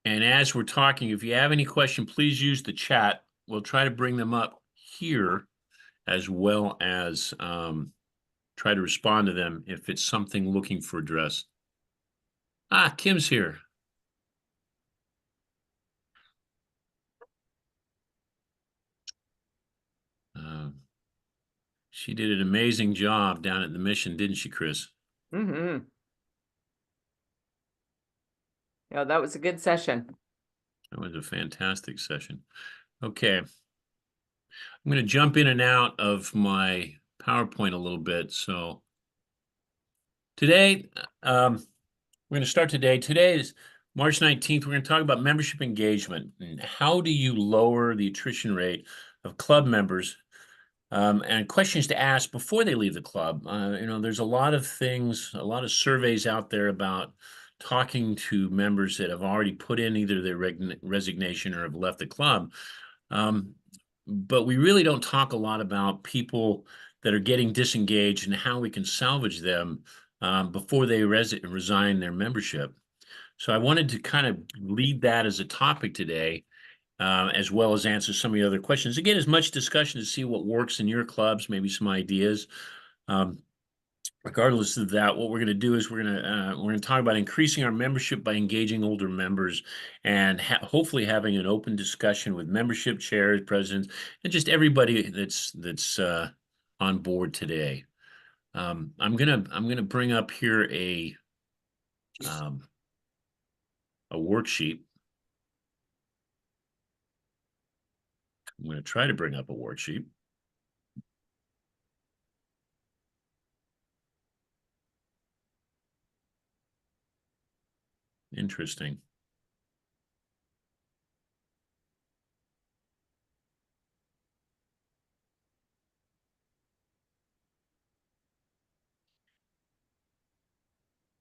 And as we're talking, if you have any question, please use the chat. We'll try to bring them up here as well as try to respond to them if it's something looking for address. Ah, Kim's here. She did an amazing job down at the mission, didn't she, Chris? Mm-hmm. Yeah, that was a good session. That was a fantastic session. Okay. I'm going to jump in and out of my PowerPoint a little bit. So today, we're going to start today. Today is March 19th. We're going to talk about membership engagement and how do you lower the attrition rate of club members, and questions to ask before they leave the club. There's a lot of things, a lot of surveys out there about talking to members that have already put in either their resignation or have left the club. But we really don't talk a lot about people that are getting disengaged and how we can salvage them before they resign their membership. So I wanted to kind of lead that as a topic today, as well as answer some of the other questions. Again, as much discussion to see what works in your clubs, maybe some ideas. Regardless of that, what we're going to do is we're going to talk about increasing our membership by engaging older members and hopefully having an open discussion with membership chairs, presidents, and just everybody that's on board today. I'm gonna bring up here a worksheet. I'm going to try to bring up a worksheet. Interesting.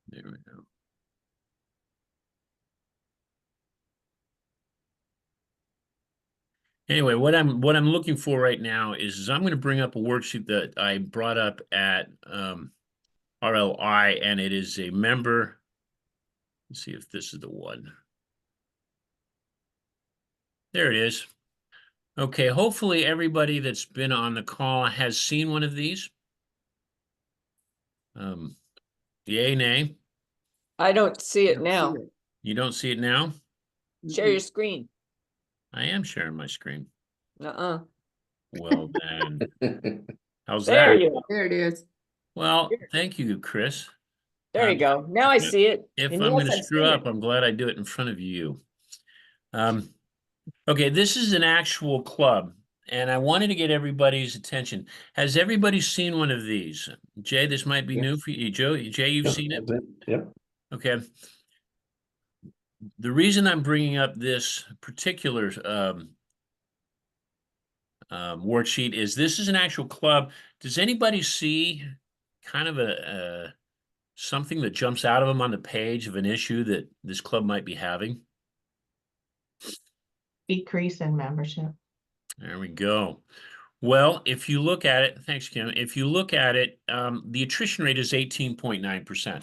There we go. Anyway, what I'm looking for right now is I'm going to bring up a worksheet that I brought up at RLI, and it is a member. Let's see if this is the one. There it is. Okay, hopefully everybody that's been on the call has seen one of these. Yay, nay? I don't see it now. You don't see it now? Share your screen. I am sharing my screen. Uh-uh. Well, then, how's There that? you are. There it is. Well, thank you, Chris. There you go. Now I see it. If And I'm yes, going to I've screw seen up, it. I'm glad I do it in front of you. Okay, this is an actual club, and I wanted to get everybody's attention. Has everybody seen one of these? Jay, this might be new for you. Jay, you've seen it? Yep. Okay. The reason I'm bringing up this particular worksheet is this is an actual club. Does anybody see kind of a something that jumps out of them on the page of an issue that this club might be having? Decrease in membership. There we go. Well, if you look at it, thanks, Kim. If you look at it, the attrition rate is 18.9%.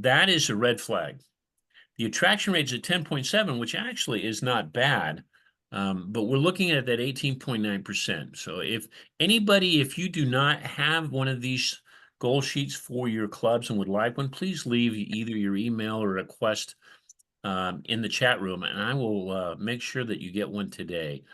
That is a red flag. The attraction rate is at 10.7, which actually is not bad. But we're looking at that 18.9%. So if you do not have one of these goal sheets for your clubs and would like one, please leave either your email or request in the chat room, and I will make sure that you get one today.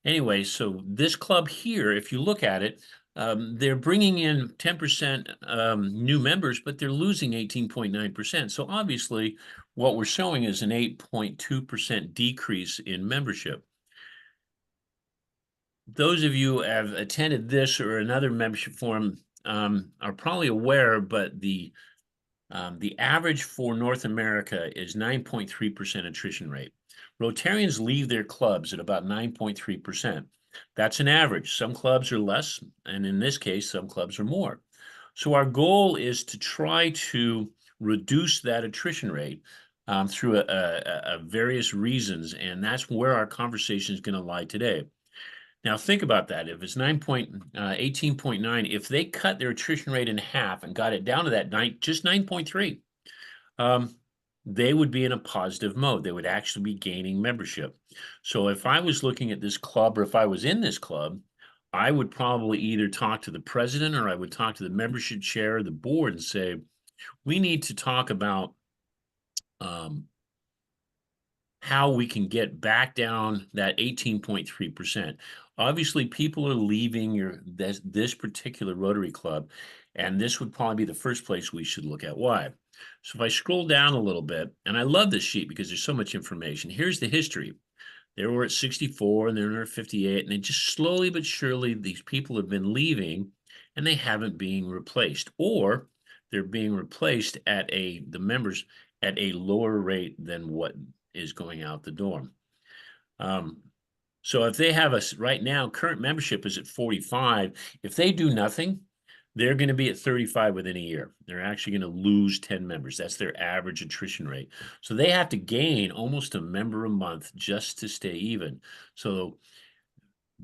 Anyway, so this club here, if you look at it, they're bringing in 10% new members, but they're losing 18.9%. So obviously, what we're showing is an 8.2% decrease in membership. Those of you who have attended this or another membership forum are probably aware, but the average for North America is 9.3% attrition rate. Rotarians leave their clubs at about 9.3%. That's an average. Some clubs are less, and in this case, some clubs are more. So our goal is to try to reduce that attrition rate through various reasons, and that's where our conversation is going to lie today. Now think about that. If it's 18.9, if they cut their attrition rate in half and got it down to that just 9.3, they would be in a positive mode. They would actually be gaining membership. So if I was looking at this club, or if I was in this club, I would probably either talk to the president, or I would talk to the membership chair or the board and say, we need to talk about how we can get back down that 18.3%. Obviously, people are leaving this particular Rotary Club, and this would probably be the first place we should look at why. So if I scroll down a little bit, and I love this sheet because there's so much information. Here's the history. They were at 64 and they're at 58, and then just slowly but surely these people have been leaving and they haven't been replaced, or they're being replaced at the members at a lower rate than what is going out the door. So if they have us right now, current membership is at 45. If they do nothing, they're going to be at 35 within a year. They're actually going to lose 10 members. That's their average attrition rate. So they have to gain almost a member a month just to stay even. So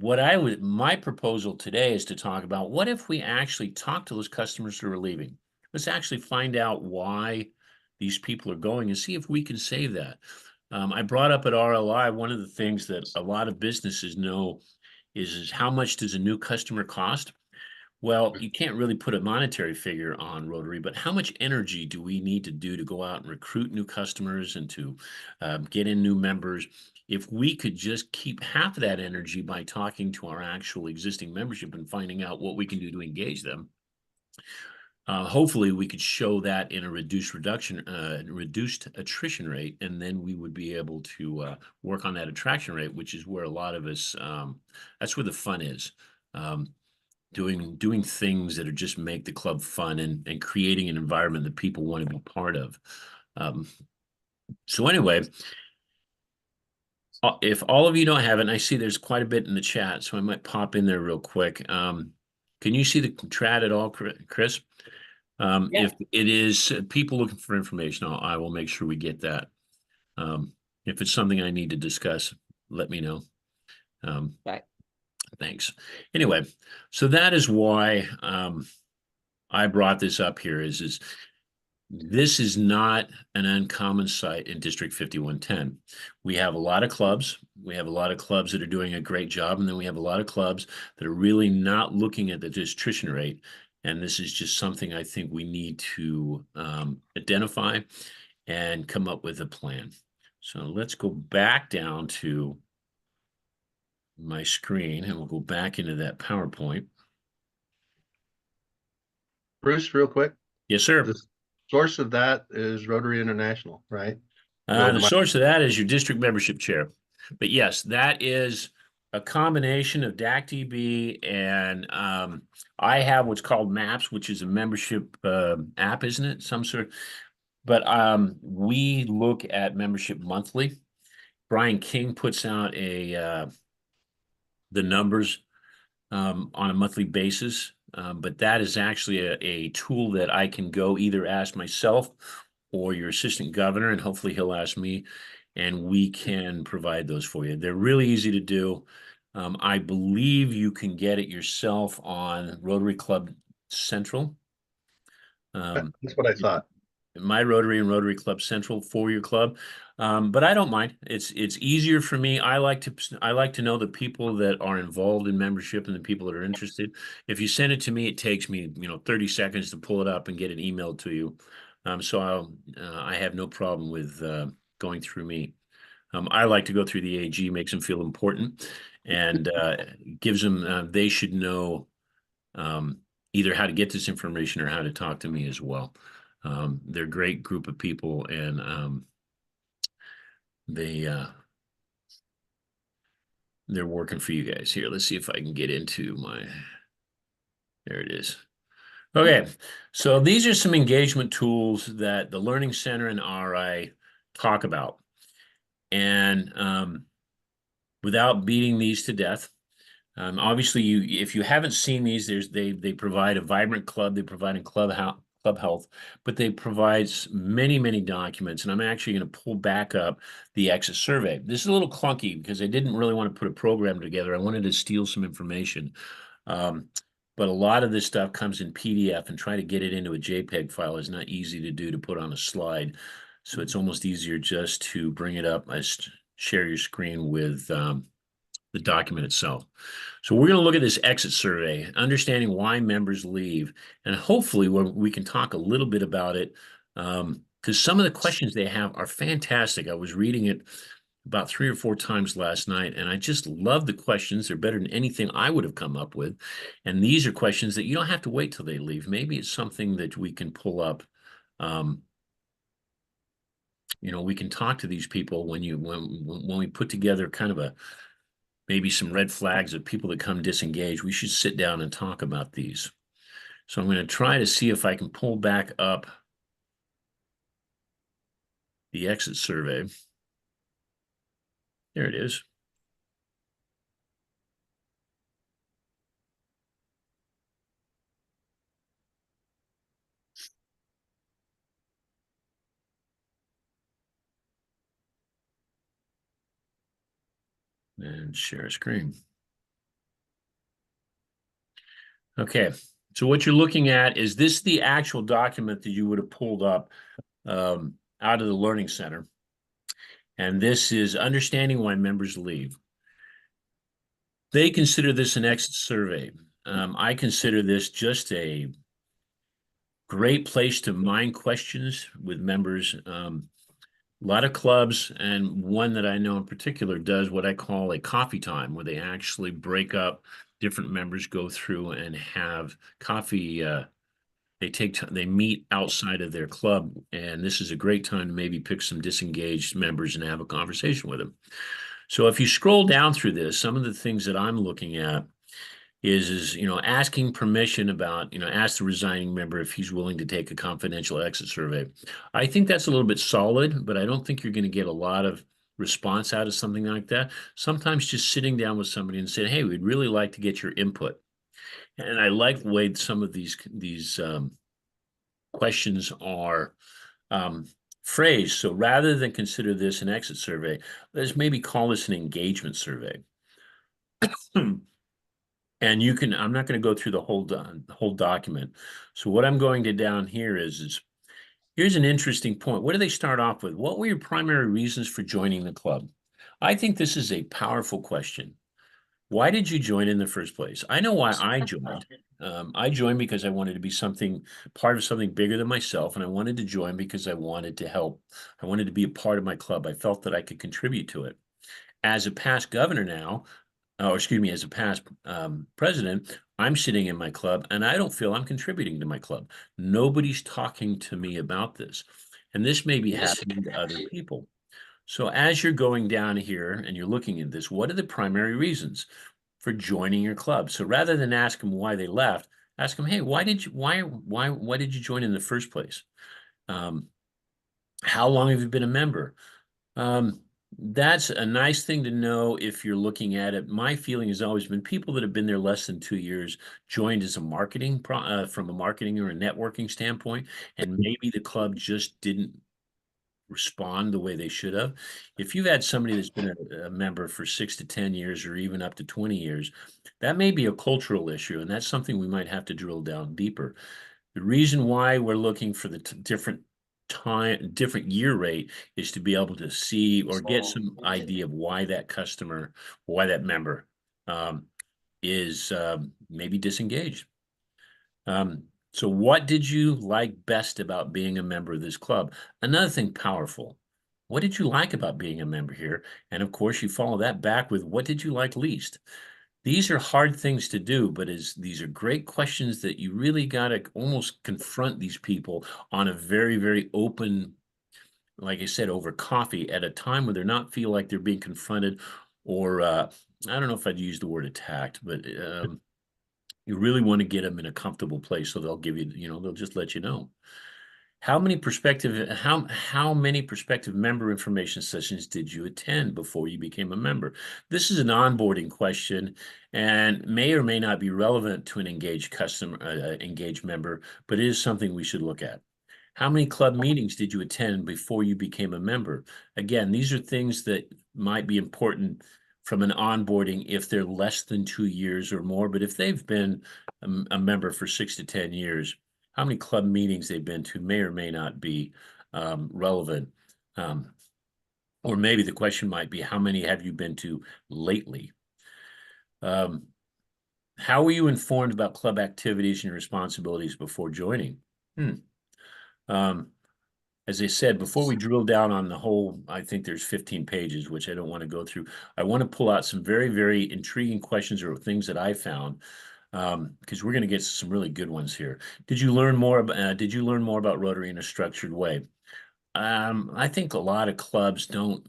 my proposal today is to talk about, what if we actually talk to those customers who are leaving? Let's actually find out why these people are going and see if we can save that. I brought up at RLI, one of the things that a lot of businesses know is how much does a new customer cost? Well, you can't really put a monetary figure on Rotary, but how much energy do we need to do to go out and recruit new customers and to get in new members? If we could just keep half of that energy by talking to our actual existing membership and finding out what we can do to engage them, hopefully we could show that in a reduced attrition rate, and then we would be able to work on that attraction rate, which is where a lot of us, that's where the fun is. Doing things that are just make the club fun and creating an environment that people want to be part of. So anyway, if all of you don't have it, and I see there's quite a bit in the chat, so I might pop in there real quick. Can you see the chat at all, Chris? Yeah. If it is people looking for information, I will make sure we get that. If it's something I need to discuss, let me know. Right. Thanks. Anyway, so that is why I brought this up here is this is not an uncommon sight in District 5110. We have a lot of clubs. We have a lot of clubs that are doing a great job, and then we have a lot of clubs that are really not looking at the attrition rate. And this is just something I think we need to identify and come up with a plan. So let's go back down to my screen, and we'll go back into that PowerPoint. Bruce, real quick. Yes, sir. The source of that is Rotary International, right? The source of that is your district membership chair. But yes, that is a combination of DACDB and I have what's called MAPS, which is a membership app, isn't it? Some sort. But we look at membership monthly. Brian King puts out the numbers on a monthly basis. But that is actually a tool that I can go either ask myself or your assistant governor, and hopefully he'll ask me, and we can provide those for you. They're really easy to do. I believe you can get it yourself on Rotary Club Central. That's what I thought. My Rotary and Rotary Club Central for your club. But I don't mind. It's easier for me. I like to know the people that are involved in membership and the people that are interested. If you send it to me, it takes me 30 seconds to pull it up and get it emailed to you. So I have no problem with going through me. I like to go through the AG, makes them feel important, and gives them they should know either how to get this information or how to talk to me as well. They're a great group of people, and they're working for you guys here. Let's see if I can get into there it is. Okay, so these are some engagement tools that the Learning Center and RI talk about. And without beating these to death, obviously if you haven't seen these, they provide a vibrant club, they provide a club health, but they provide many documents. And I'm actually going to pull back up the exit survey. This is a little clunky because I didn't really want to put a program together. I wanted to steal some information. But a lot of this stuff comes in PDF, and trying to get it into a JPEG file is not easy to do, to put on a slide. So it's almost easier just to bring it up as share your screen with the document itself. So we're going to look at this exit survey, understanding why members leave, and hopefully we can talk a little bit about it, because some of the questions they have are fantastic. I was reading it about 3 or 4 times last night, and I just love the questions. They're better than anything I would have come up with. And these are questions that you don't have to wait till they leave. Maybe it's something that we can pull up. You know, we can talk to these people when we put together kind of maybe some red flags of people that come disengaged. We should sit down and talk about these. So I'm going to try to see if I can pull back up the exit survey. There it is. And share screen. Okay, so what you're looking at is this the actual document that you would have pulled up out of the Learning Center. And this is understanding why members leave. They consider this an exit survey. I consider this just a great place to mine questions with members. A lot of clubs, and one that I know in particular does what I call a coffee time, where they actually break up, different members go through and have coffee. They meet outside of their club, and this is a great time to maybe pick some disengaged members and have a conversation with them. So if you scroll down through this, some of the things that I'm looking at is you know, asking permission about, you know, ask the resigning member if he's willing to take a confidential exit survey. I think that's a little bit solid, but I don't think you're going to get a lot of response out of something like that. Sometimes just sitting down with somebody and saying, hey, we'd really like to get your input. And I like the way some of these questions are phrased. So rather than consider this an exit survey, let's maybe call this an engagement survey. And you can, I'm not going to go through the whole document. So what I'm going to down here is here's an interesting point. What do they start off with? What were your primary reasons for joining the club? I think this is a powerful question. Why did you join in the first place? I know why I joined. I joined because I wanted to be part of something bigger than myself, and I wanted to join because I wanted to help. I wanted to be a part of my club. I felt that I could contribute to it. As a past governor now, or excuse me, as a past president, I'm sitting in my club and I don't feel I'm contributing to my club. Nobody's talking to me about this. And this may be happening to other people. So as you're going down here and you're looking at this, what are the primary reasons for joining your club? So rather than ask them why they left, ask them, hey, why did you join in the first place? How long have you been a member? That's a nice thing to know if you're looking at it. My feeling has always been people that have been there less than 2 years joined as a from a marketing or a networking standpoint, and maybe the club just didn't respond the way they should have. If you've had somebody that's been a member for 6 to 10 years or even up to 20 years, that may be a cultural issue, and that's something we might have to drill down deeper. The reason why we're looking for the different year rate is to be able to see or get some idea of why that customer, why that member is maybe disengaged. So what did you like best about being a member of this club? Another thing powerful. What did you like about being a member here? And of course, you follow that back with what did you like least? These are hard things to do, but these are great questions that you really got to almost confront these people on a very, very open, like I said, over coffee at a time where they're not feel like they're being confronted or I don't know if I'd use the word attacked, but you really want to get them in a comfortable place so they'll give you, you know, they'll just let you know. How many prospective member information sessions did you attend before you became a member? This is an onboarding question and may or may not be relevant to an engaged engaged member, but it is something we should look at. How many club meetings did you attend before you became a member? Again, these are things that might be important from an onboarding if they're less than 2 years or more, but if they've been a member for 6 to 10 years, how many club meetings they've been to may or may not be relevant. Or maybe the question might be, how many have you been to lately? How were you informed about club activities and your responsibilities before joining? As I said, before we drill down on the whole, I think there's 15 pages, which I don't want to go through. I want to pull out some very, very intriguing questions or things that I found, because we're going to get some really good ones here. Did you learn more about Rotary in a structured way? I think a lot of clubs don't,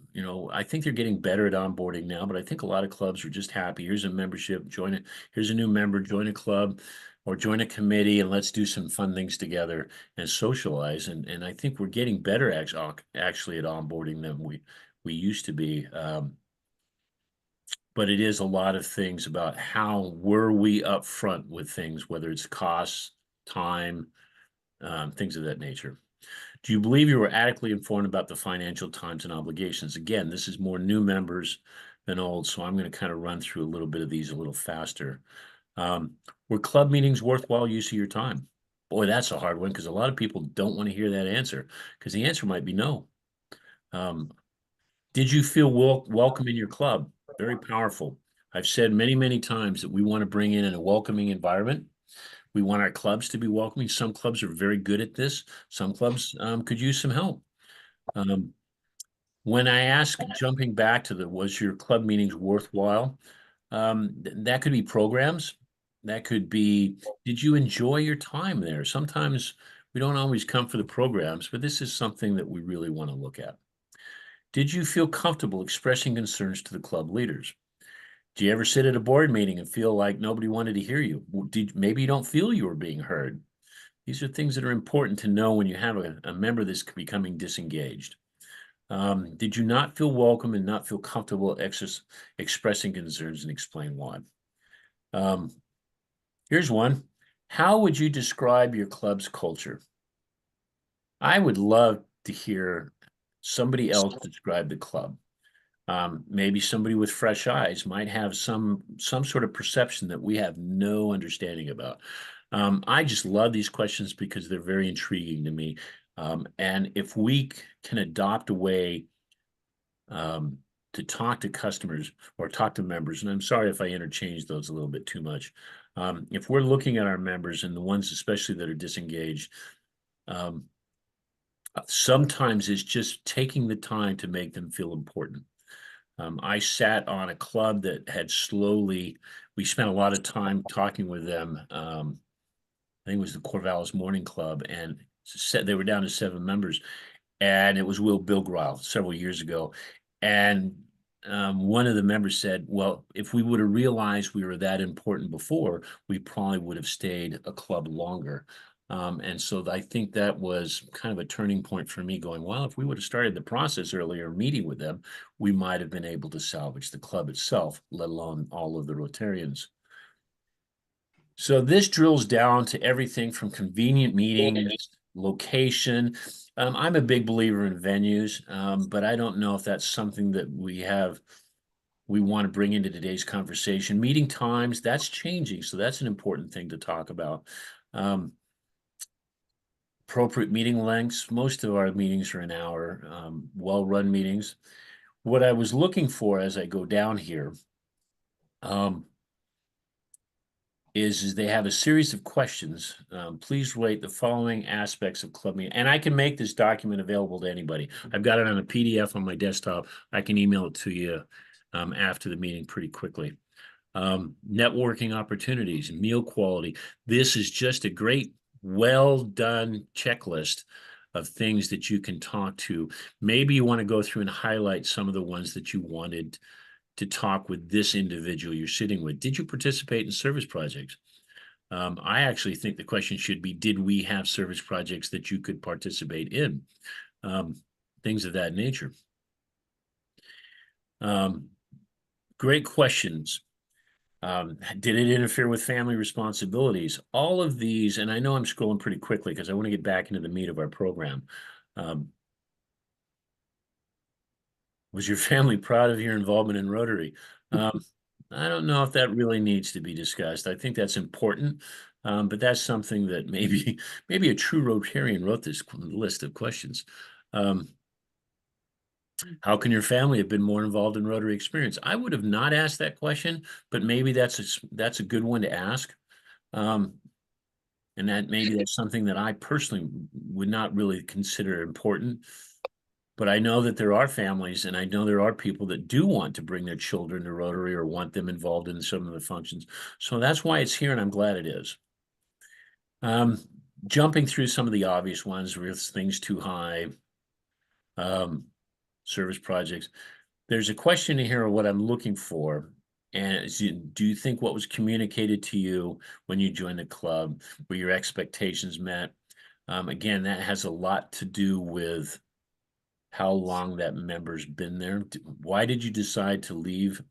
I think they're getting better at onboarding now, but I think a lot of clubs are just happy. Here's a membership, join it. Here's a new member, join a club or join a committee, and let's do some fun things together and socialize. And I think we're getting better actually at onboarding than we used to be. But it is a lot of things about how were we upfront with things, whether it's costs, time, things of that nature. Do you believe you were adequately informed about the financial times and obligations? Again, this is more new members than old, so I'm going to kind of run through a little bit of these a little faster. Were club meetings worthwhile use of your time? Boy, that's a hard one because a lot of people don't want to hear that answer because the answer might be no. Did you feel welcome in your club? Very powerful. I've said many, many times that we want to bring in a welcoming environment. We want our clubs to be welcoming. Some clubs are very good at this. Some clubs could use some help. When I ask, jumping back to was your club meetings worthwhile? That could be programs. That could be, did you enjoy your time there? Sometimes we don't always come for the programs, but this is something that we really want to look at. Did you feel comfortable expressing concerns to the club leaders? Do you ever sit at a board meeting and feel like nobody wanted to hear you? Maybe you don't feel you were being heard. These are things that are important to know when you have a member that's becoming disengaged. Did you not feel welcome and not feel comfortable expressing concerns, and explain why? Here's one. How would you describe your club's culture? I would love to hear somebody else describe the club. Maybe somebody with fresh eyes might have some sort of perception that we have no understanding about. I just love these questions because they're very intriguing to me. And if we can adopt a way to talk to customers or talk to members, and I'm sorry if I interchange those a little bit too much. If we're looking at our members and the ones especially that are disengaged, sometimes it's just taking the time to make them feel important. I sat on a club that had we spent a lot of time talking with them. I think it was the Corvallis Morning Club, and they were down to 7 members, and it was Bill Greil several years ago. And one of the members said, well, if we would have realized we were that important before, we probably would have stayed a club longer. And so I think that was kind of a turning point for me going, well, if we would have started the process earlier, meeting with them, we might have been able to salvage the club itself, let alone all of the Rotarians. So this drills down to everything from convenient meetings, location. I'm a big believer in venues, but I don't know if that's something that we want to bring into today's conversation. Meeting times, that's changing. So that's an important thing to talk about. Appropriate meeting lengths. Most of our meetings are an hour, well-run meetings. What I was looking for as I go down here is they have a series of questions. Please rate the following aspects of club meeting. And I can make this document available to anybody. I've got it on a PDF on my desktop. I can email it to you after the meeting pretty quickly. Networking opportunities, meal quality. This is just a great, well-done checklist of things that you can talk to. Maybe you want to go through and highlight some of the ones that you wanted to talk with this individual you're sitting with. Did you participate in service projects? I actually think the question should be, did we have service projects that you could participate in? Things of that nature. Great questions. Did it interfere with family responsibilities? All of these, and I know I'm scrolling pretty quickly because I want to get back into the meat of our program. Was your family proud of your involvement in Rotary? I don't know if that really needs to be discussed. I think that's important, but that's something that maybe a true Rotarian wrote this list of questions. How can your family have been more involved in Rotary experience? I would have not asked that question, but maybe that's a good one to ask. And that maybe that's something that I personally would not really consider important. But I know that there are families, and I know there are people that do want to bring their children to Rotary or want them involved in some of the functions. So that's why it's here, and I'm glad it is. Jumping through some of the obvious ones with things too high, service projects. There's a question in here of what I'm looking for. And do you think what was communicated to you when you joined the club were your expectations met? Again, that has a lot to do with how long that member's been there. Why did you decide to leave?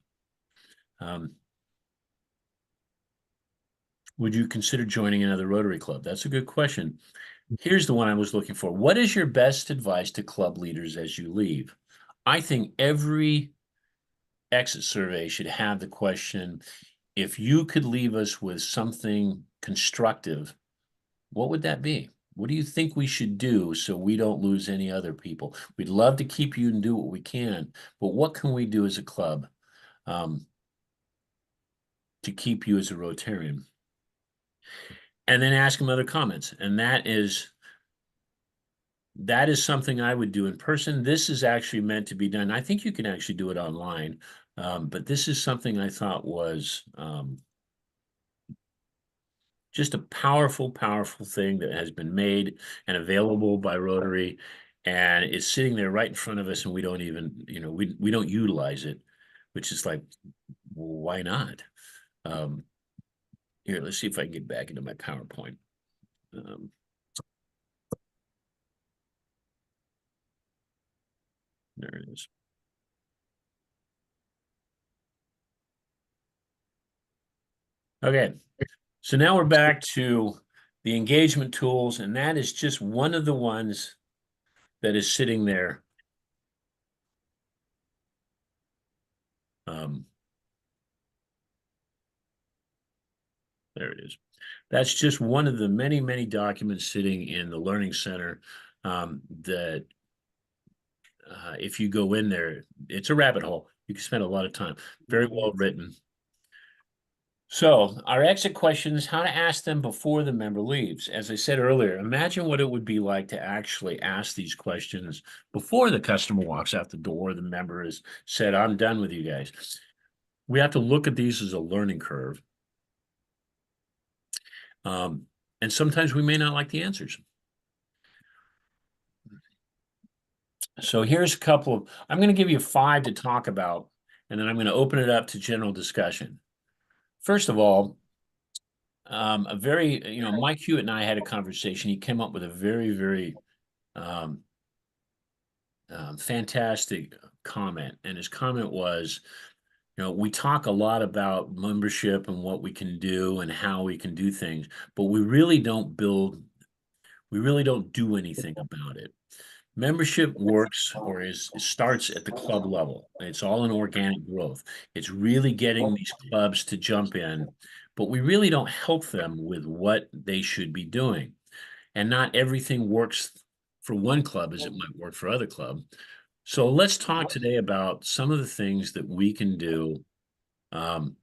Would you consider joining another Rotary club? That's a good question. Here's the one I was looking for. What is your best advice to club leaders as you leave? I think every exit survey should have the question, if you could leave us with something constructive, what would that be? What do you think we should do so we don't lose any other people? We'd love to keep you and do what we can, but what can we do as a club to keep you as a Rotarian? And then ask them other comments. And that is something I would do in person. This is actually meant to be done. I think you can actually do it online. But this is something I thought was just a powerful, powerful thing that has been made and available by Rotary, and it's sitting there right in front of us, and we don't even, we don't utilize it, which is like, well, why not? Here, let's see if I can get back into my PowerPoint. There it is. Okay, so now we're back to the engagement tools, and that is just one of the ones that is sitting there. There it is. That's just one of the many, many documents sitting in the Learning Center that if you go in there, it's a rabbit hole. You can spend a lot of time. Very well written. So our exit questions, how to ask them before the member leaves. As I said earlier, imagine what it would be like to actually ask these questions before the customer walks out the door, the member has said, I'm done with you guys. We have to look at these as a learning curve. And sometimes we may not like the answers. So here's a couple of, I'm going to give you 5 to talk about, and then I'm going to open it up to general discussion. First of all, Mike Hewitt and I had a conversation. He came up with a very, very fantastic comment. And his comment was, we talk a lot about membership and what we can do and how we can do things, but we really don't do anything about it. Membership works or starts at the club level. It's all an organic growth. It's really getting these clubs to jump in, but we really don't help them with what they should be doing. And not everything works for one club as it might work for other clubs. So let's talk today about some of the things that we can do and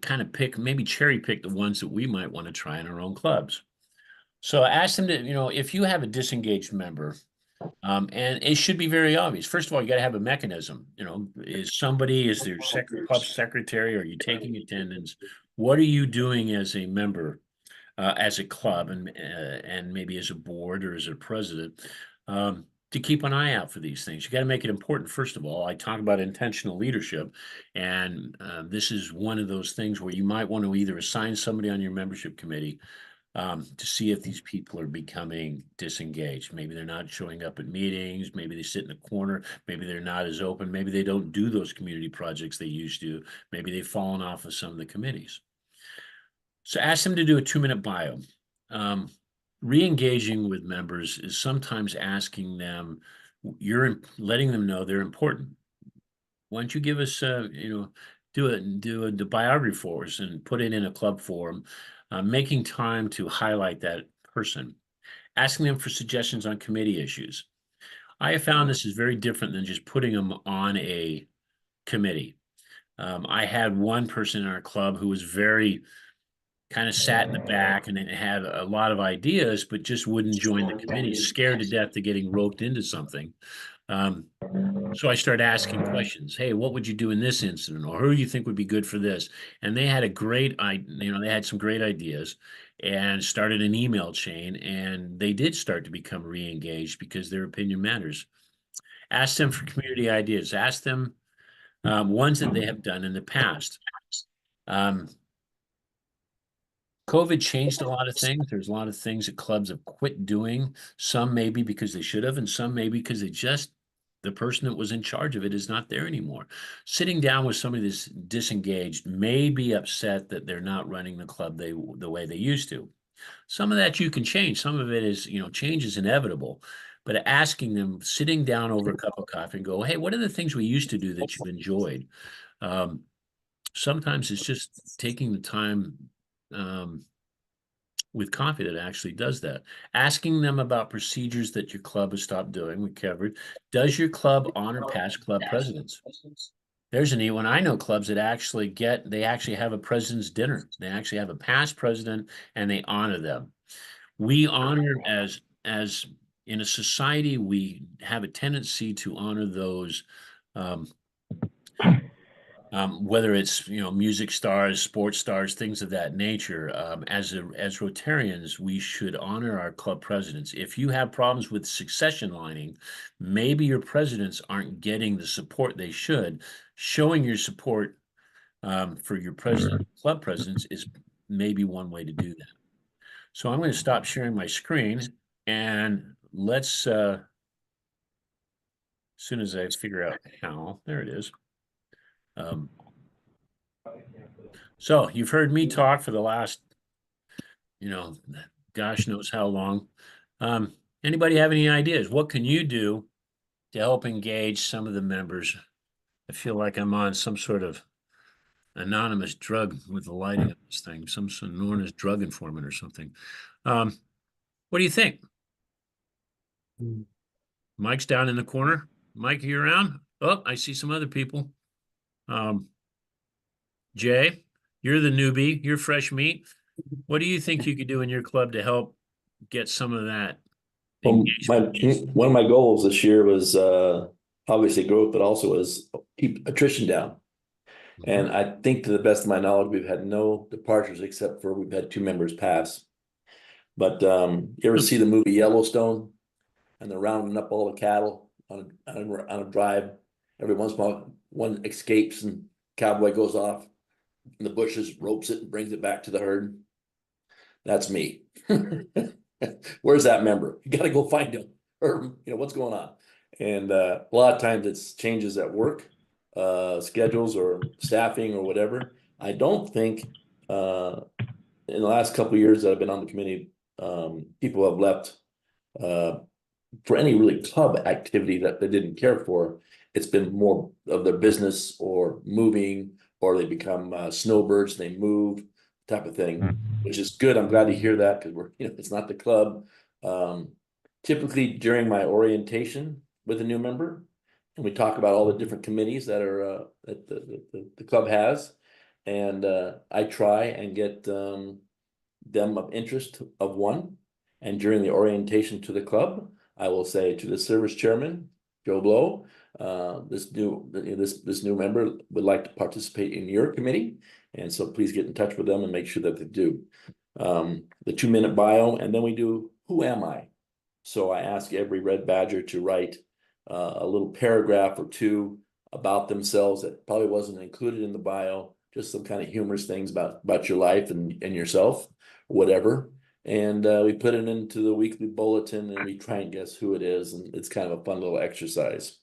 kind of maybe cherry pick the ones that we might want to try in our own clubs. So ask them to, if you have a disengaged member, and it should be very obvious. First of all, you got to have a mechanism. Is their club secretary? Are you taking attendance? What are you doing as a member, as a club, and maybe as a board or as a president, to keep an eye out for these things? You got to make it important. First of all, I talk about intentional leadership, and this is one of those things where you might want to either assign somebody on your membership committee to see if these people are becoming disengaged. Maybe they're not showing up at meetings. Maybe they sit in a corner. Maybe they're not as open. Maybe they don't do those community projects they used to. Maybe they've fallen off of some of the committees. So ask them to do a 2-minute bio. Re-engaging with members is sometimes asking them, you're letting them know they're important. Why don't you give us, do a biography for us and put it in a club forum, making time to highlight that person. asking them for suggestions on committee issues. I have found this is very different than just putting them on a committee. I had one person in our club who was very kind of sat in the back and had a lot of ideas, but just wouldn't join the committee, scared to death of getting roped into something. So I started asking questions. Hey, what would you do in this incident? Or who do you think would be good for this? And they had they had some great ideas and started an email chain, and they did start to become re-engaged because their opinion matters. Ask them for community ideas. Ask them ones that they have done in the past. COVID changed a lot of things. There's a lot of things that clubs have quit doing. Some maybe because they should have, and some maybe because the person that was in charge of it is not there anymore. Sitting down with somebody that's disengaged may be upset that they're not running the club the way they used to. Some of that you can change. Some of it is, change is inevitable. But asking them, sitting down over a cup of coffee and go, hey, what are the things we used to do that you've enjoyed? Sometimes it's just taking the time with coffee that actually does that. Asking them about procedures that your club has stopped doing, we covered. Does your club honor past club presidents? There's a neat one. I know clubs that they actually have a president's dinner. They actually have a past president and they honor them. We honor as in a society, we have a tendency to honor those whether it's music stars, sports stars, things of that nature. As Rotarians, we should honor our club presidents. If you have problems with succession lining, maybe your presidents aren't getting the support they should. Showing your support for your club presidents is maybe one way to do that. So I'm going to stop sharing my screen, and let's as soon as I figure out how, there it is. So you've heard me talk for the last, gosh knows how long. Anybody have any ideas? What can you do to help engage some of the members? I feel like I'm on some sort of anonymous drug with the lighting of this thing, some known as drug informant or something. What do you think? Mike's down in the corner. Mike, are you around? Oh, I see some other people. Jay, you're the newbie, you're fresh meat. What do you think you could do in your club to help get some of that engagement? One of my goals this year was obviously growth, but also was keep attrition down. And I think to the best of my knowledge, we've had no departures except for we've had 2 members pass. But you ever see the movie Yellowstone? And they're rounding up all the cattle on a drive. Every once in a while, one escapes and cowboy goes off in the bushes, ropes it, and brings it back to the herd. That's me. Where's that member? You got to go find him, or what's going on. And a lot of times it's changes at work, schedules or staffing or whatever. I don't think in the last couple of years that I've been on the committee, people have left for any really club activity that they didn't care for. It's been more of their business or moving, or they become snowbirds, they move, type of thing, which is good. I'm glad to hear that, because it's not the club. Typically during my orientation with a new member, and we talk about all the different committees that are that the club has, and I try and get them of interest of one. And during the orientation to the club, I will say to the service chairman, Joe Blow, this new member would like to participate in your committee, and so please get in touch with them and make sure that they do. The 2-minute bio, and then we do who am I? So I ask every Red Badger to write a little paragraph or 2 about themselves that probably wasn't included in the bio, just some kind of humorous things about your life and yourself, whatever. And we put it into the weekly bulletin, and we try and guess who it is, and it's kind of a fun little exercise.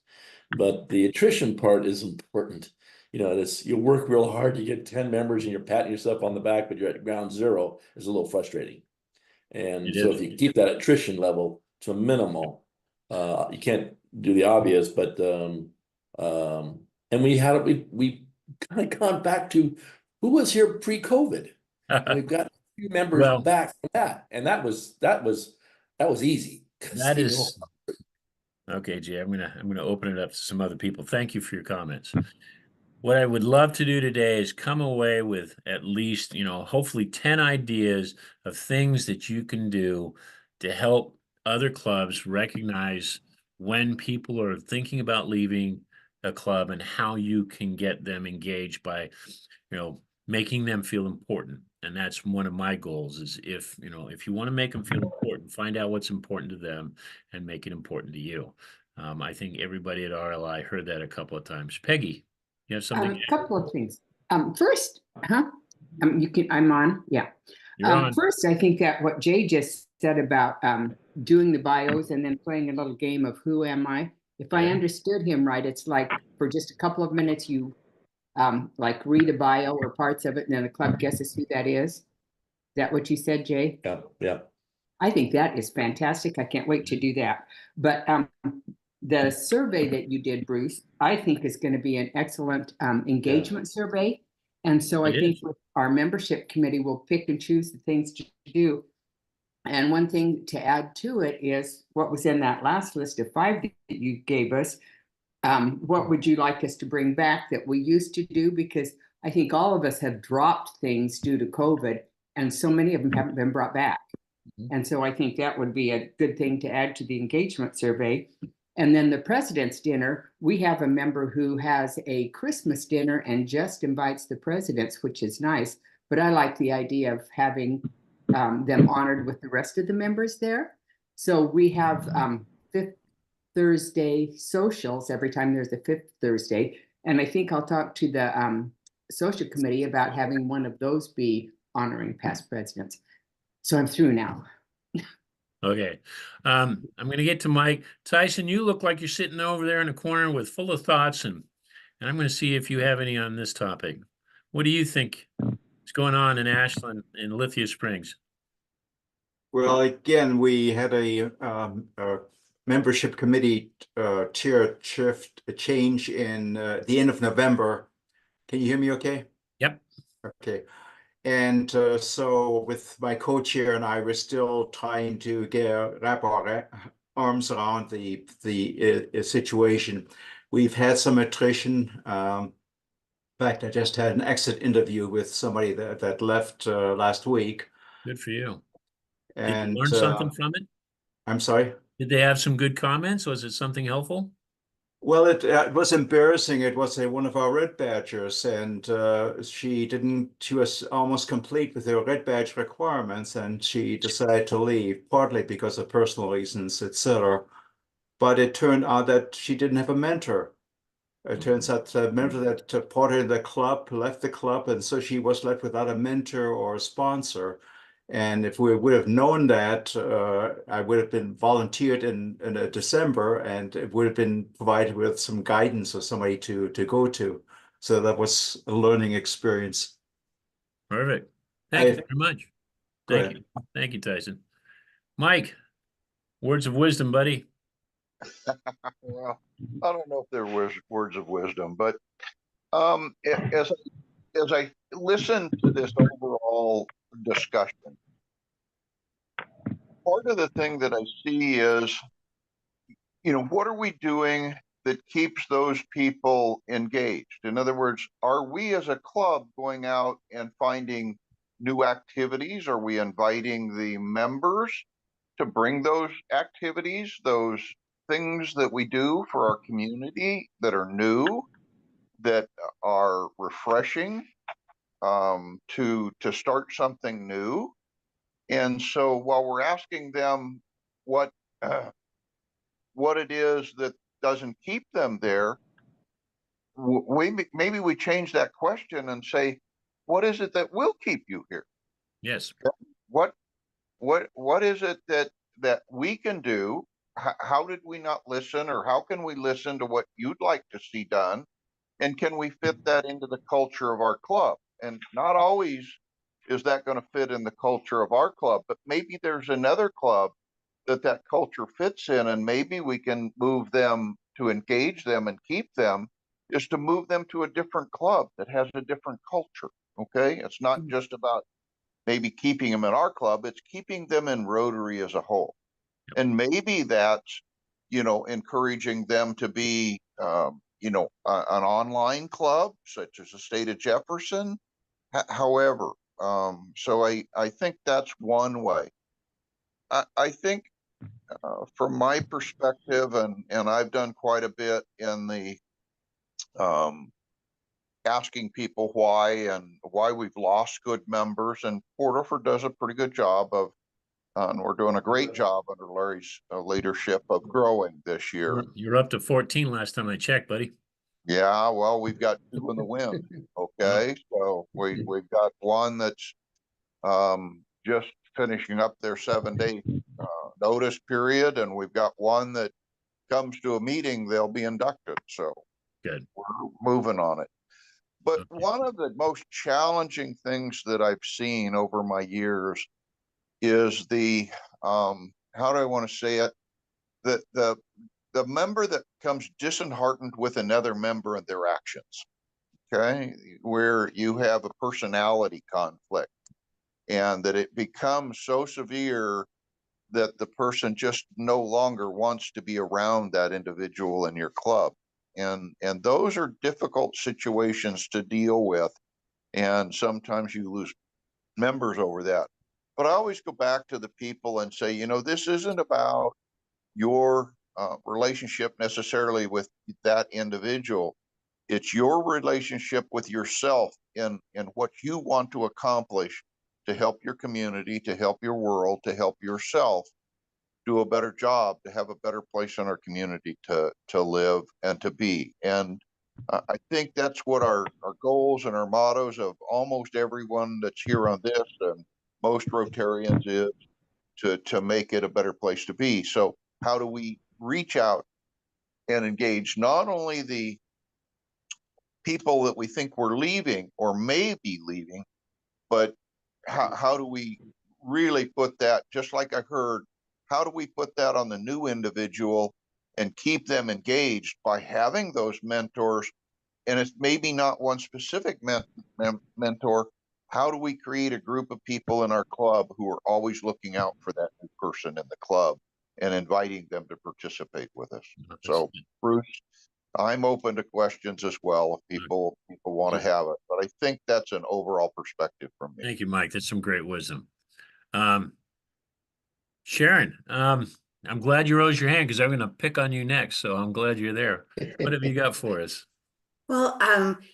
But the attrition part is important. You work real hard to get 10 members and you're patting yourself on the back, but you're at ground zero, is a little frustrating. And so if you keep that attrition level to a minimal, you can't do the obvious, but and we kind of gone back to who was here pre-COVID. And we've got a few members back from that, and that was That was easy. 'cause That you is, okay, Jay, I'm gonna open it up to some other people. Thank you for your comments. What I would love to do today is come away with at least, hopefully 10 ideas of things that you can do to help other clubs recognize when people are thinking about leaving a club and how you can get them engaged by, making them feel important. And that's one of my goals is if you want to make them feel important, find out what's important to them and make it important to you. I think everybody at RLI heard that a couple of times. Peggy, you have something? A couple of things. First, I'm on, yeah. You're on. First, I think that what Jay just said about doing the bios and then playing a little game of who am I? If I Yeah. understood him right, it's like for just a couple of minutes, you like read a bio or parts of it, and then the club guesses who that is. Is that what you said, Jay? Yeah. I think that is fantastic. I can't wait to do that. But the survey that you did, Bruce, I think is going to be an excellent engagement survey. And so I think with our membership committee will pick and choose the things to do. And one thing to add to it is what was in that last list of 5 that you gave us. What would you like us to bring back that we used to do? Because I think all of us have dropped things due to COVID, and so many of them haven't been brought back. And so I think that would be a good thing to add to the engagement survey. And then the president's dinner, we have a member who has a Christmas dinner and just invites the presidents, which is nice. But I like the idea of having them honored with the rest of the members there. So we have Fifth Thursday socials every time there's a Fifth Thursday. And I think I'll talk to the social committee about having one of those be honoring past presidents. So I'm through now. Okay. I'm going to get to Mike. Tyson, you look like you're sitting over there in a corner with full of thoughts, and I'm going to see if you have any on this topic. What do you think is going on in Ashland and Lithia Springs? Well, again, we had a membership committee chair shift a change in the end of November. Can you hear me okay? Yep. Okay. And so with my co-chair and I, we're still trying to wrap our arms around the situation. We've had some attrition. In fact, I just had an exit interview with somebody that left last week. Good for you. And did you learn something from it? I'm sorry? Did they have some good comments? Was it something helpful? Well, it was embarrassing. It was one of our red badgers, and she was almost complete with her red badge requirements, and she decided to leave, partly because of personal reasons, etc. But it turned out that she didn't have a mentor. It turns out the mentor that brought her in the club left the club, and so she was left without a mentor or a sponsor. And if we would have known that, I would have been volunteered in December, and it would have been provided with some guidance or somebody to go to. So that was a learning experience. Perfect. Thank you very much. Go Thank ahead. you. Thank you, Tyson. Mike, words of wisdom, buddy. Well, I don't know if there was words of wisdom, but as I listen to this overall discussion, part of the thing that I see is, what are we doing that keeps those people engaged? In other words, are we as a club going out and finding new activities? Are we inviting the members to bring those activities, those things that we do for our community that are new, that are refreshing, to start something new? And so while we're asking them what it is that doesn't keep them there, maybe we change that question and say, what is it that will keep you here? Yes. What is it that we can do? How did we not listen, or how can we listen to what you'd like to see done? And can we fit that into the culture of our club? And not always is that going to fit in the culture of our club, but maybe there's another club that culture fits in, and maybe we can move them to engage them and keep them, is to move them to a different club that has a different culture. Okay. It's not just about maybe keeping them in our club, it's keeping them in Rotary as a whole. And maybe that's, encouraging them to be, an online club such as the state of Jefferson. However, so I think that's one way. I think from my perspective, and I've done quite a bit in the asking people why and why we've lost good members, and Port Orford does a pretty good job of, and we're doing a great job under Larry's leadership of growing this year. You're up to 14 last time I checked, buddy. Yeah, well, we've got two in the wind. Okay, so we've got one that's just finishing up their 7-day notice period, and we've got one that comes to a meeting, they'll be inducted. So Good. we're moving on it. But Okay. one of the most challenging things that I've seen over my years is the how do I want to say it? The member that becomes disheartened with another member and their actions. Okay, where you have a personality conflict, and that it becomes so severe that the person just no longer wants to be around that individual in your club. And those are difficult situations to deal with. And sometimes you lose members over that. But I always go back to the people and say, this isn't about your relationship necessarily with that individual. It's your relationship with yourself in what you want to accomplish to help your community, to help your world, to help yourself do a better job, to have a better place in our community to live and to be. And I think that's what our goals and our mottos of almost everyone that's here on this and most Rotarians is to make it a better place to be. So how do we reach out and engage not only the people that we think we're leaving or may be leaving, but how do we really put that, just like I heard, how do we put that on the new individual and keep them engaged by having those mentors? And it's maybe not one specific mentor. How do we create a group of people in our club who are always looking out for that new person in the club and inviting them to participate with us? So, Bruce, I'm open to questions as well if people want to have it, but I think that's an overall perspective from me. Thank you, Mike. That's some great wisdom. Sharon, I'm glad you rose your hand because I'm going to pick on you next. So I'm glad you're there. What have you got for us? Well,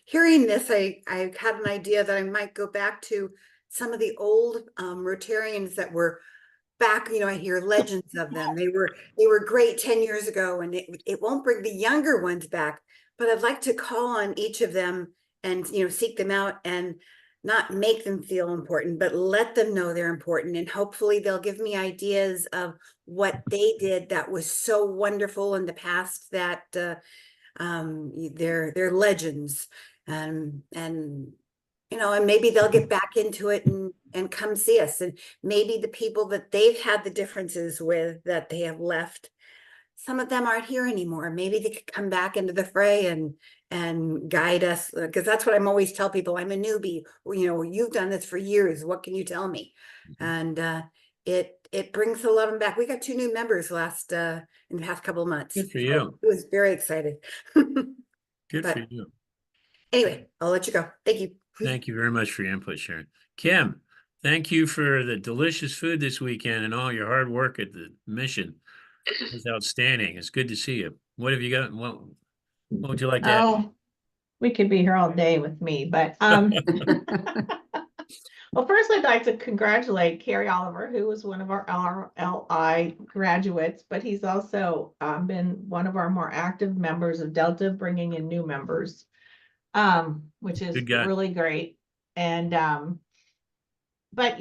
hearing this, I had an idea that I might go back to some of the old Rotarians that were back. I hear legends of them. They were great 10 years ago, and it won't bring the younger ones back. But I'd like to call on each of them and seek them out and not make them feel important, but let them know they're important. And hopefully they'll give me ideas of what they did that was so wonderful in the past that they're legends, and maybe they'll get back into it and come see us. And maybe the people that they've had the differences with, that they have left, some of them aren't here anymore. Maybe they could come back into the fray and guide us, because that's what I'm always tell people. I'm a newbie. You've done this for years. What can you tell me? And it brings a lot of them back. We got 2 new members last in the past couple of months. Good for you. I was very excited. Good But for you. anyway, I'll let you go. Thank you. Thank you very much for your input, Sharon. Kim, thank you for the delicious food this weekend and all your hard work at the mission. It's outstanding. It's good to see you. What have you got? What would you like to add? Oh, we could be here all day with me, but well, first I'd like to congratulate Carrie Oliver, who was one of our RLI graduates, but he's also been one of our more active members of Delta, bringing in new members, which is Good guy. really great. And but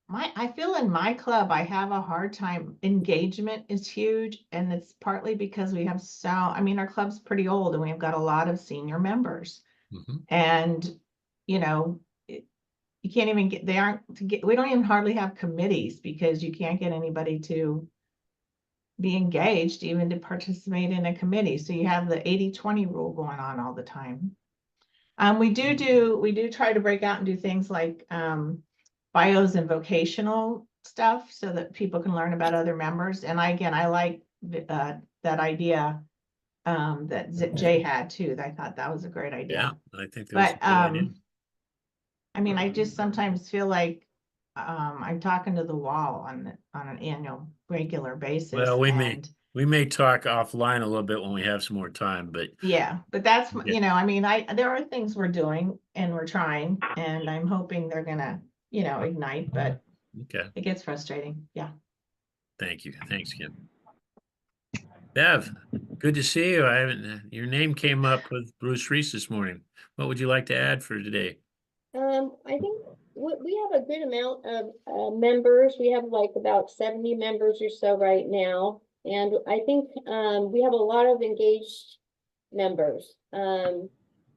I feel in my club, I have a hard time. Engagement is huge. And it's partly because we have our club's pretty old and we've got a lot of senior members. Mhm. And, you can't even we don't even hardly have committees because you can't get anybody to be engaged, even to participate in a committee. So you have the 80-20 rule going on all the time. We do try to break out and do things like bios and vocational stuff so that people can learn about other members. And I like that idea that Jay had too. I thought that was a great Yeah, idea. I think that was a But good idea. I mean, I just sometimes feel like I'm talking to the wall on an annual regular basis. Well, and we may talk offline a little bit when we have some more time, but yeah, but that's, Yeah. you know, I mean, there are things we're doing and we're trying, and I'm hoping they're gonna, you know, ignite, but okay, it gets frustrating. Yeah. thank you. Thanks, Kim. Bev, good to see you. I haven't, your name came up with Bruce Reese this morning. What would you like to add for today? I think we have a good amount of members. We have like about 70 members or so right now. And I think we have a lot of engaged members.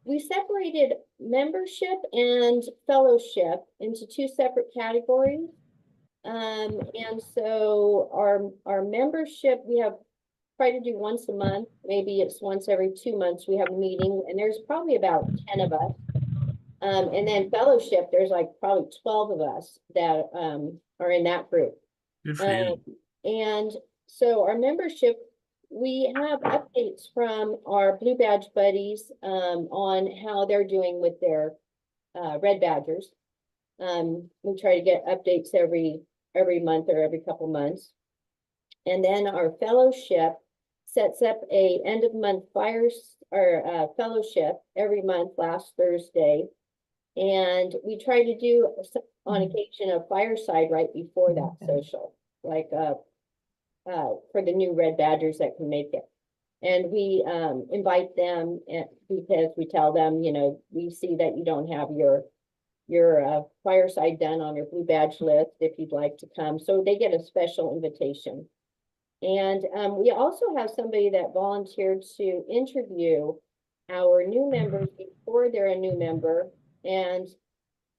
We separated membership and fellowship into two separate categories. And so our membership, we have try to do once a month. Maybe it's once every 2 months we have a meeting, and there's probably about 10 of us. And then fellowship, there's like probably 12 of us that are in that group. Good for you. And so our membership, we have updates from our Blue Badge buddies on how they're doing with their Red Badgers. We try to get updates every month or every couple months. And then our fellowship sets up a end of month fellowship every month, last Thursday. And we try to do on occasion a fireside right before that social, like for the new Red Badgers that can make it. And we invite them because we tell them, you know, we see that you don't have your fireside done on your Blue Badge list if you'd like to come. So they get a special invitation. And we also have somebody that volunteered to interview our new members before they're a new member. And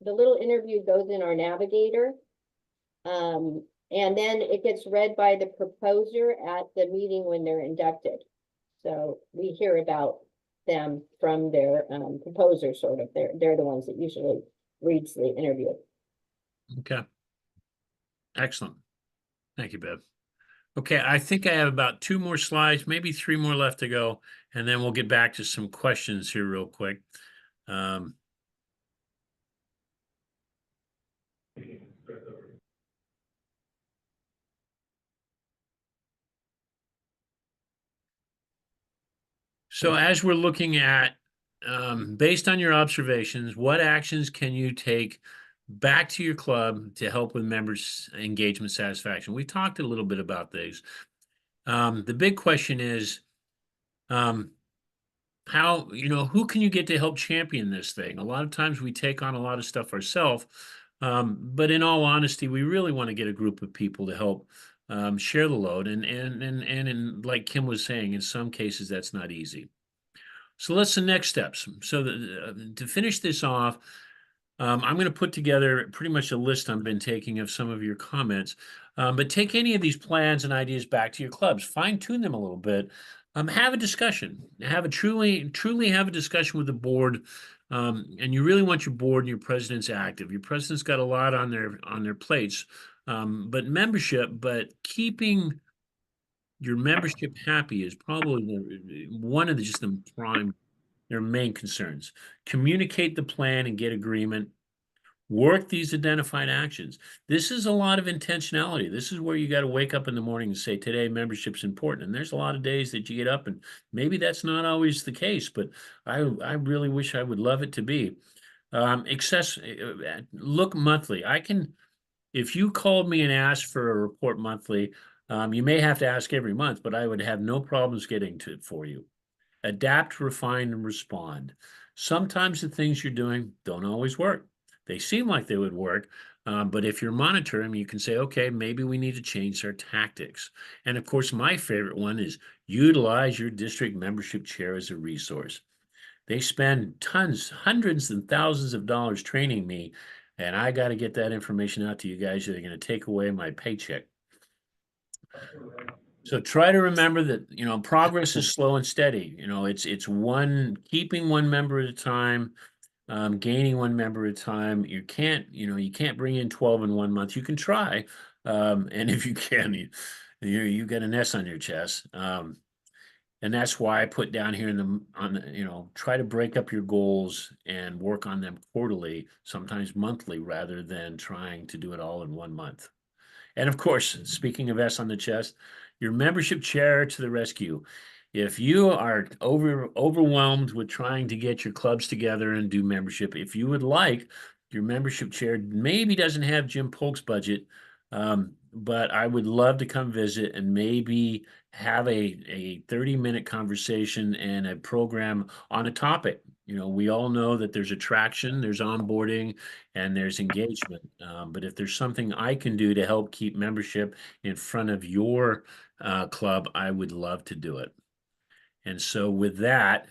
the little interview goes in our Navigator. And then it gets read by the proposer at the meeting when they're inducted. So we hear about them from their proposer, sort of. They're the ones that usually reads the interview. Okay. Excellent. Thank you, Bev. Okay, I think I have about 2 more slides, maybe 3 more left to go, and then we'll get back to some questions here real quick. So as we're looking at, based on your observations, what actions can you take back to your club to help with members' engagement satisfaction? We talked a little bit about these. The big question is, how, you know, who can you get to help champion this thing? A lot of times we take on a lot of stuff ourselves, but in all honesty, we really want to get a group of people to help share the load. And like Kim was saying, in some cases that's not easy. So that's the next steps. So to finish this off, I'm going to put together pretty much a list I've been taking of some of your comments, but take any of these plans and ideas back to your clubs, fine tune them a little bit, have a discussion, truly have a discussion with the board. And you really want your board and your presidents active. Your president's got a lot on their plates, but keeping your membership happy is probably one of their main concerns. Communicate the plan and get agreement. Work these identified actions. This is a lot of intentionality. This is where you got to wake up in the morning and say, today membership's important. And there's a lot of days that you get up and maybe that's not always the case, but I really wish I would love it to be. Look monthly. If you called me and asked for a report monthly, you may have to ask every month, but I would have no problems getting to it for you. Adapt, refine, and respond. Sometimes the things you're doing don't always work. They seem like they would work, but if you're monitoring, you can say, okay, maybe we need to change our tactics. And of course, my favorite one is utilize your district membership chair as a resource. They spend hundreds and thousands of dollars training me, and I got to get that information out to you guys. They're going to take away my paycheck. So try to remember that, you know, progress is slow and steady. You know, it's keeping one member at a time, gaining one member at a time. You can't bring in 12 in 1 month. You can try, And if you can, you get an S on your chest. And that's why I put down here try to break up your goals and work on them quarterly, sometimes monthly, rather than trying to do it all in 1 month. And of course, speaking of S on the chest, your membership chair to the rescue. If you are overwhelmed with trying to get your clubs together and do membership, if you would like, your membership chair maybe doesn't have Jim Polk's budget, but I would love to come visit and maybe have a 30-minute conversation and a program on a topic. We all know that there's attraction, there's onboarding, and there's engagement. But if there's something I can do to help keep membership in front of your club, I would love to do it. And so with that,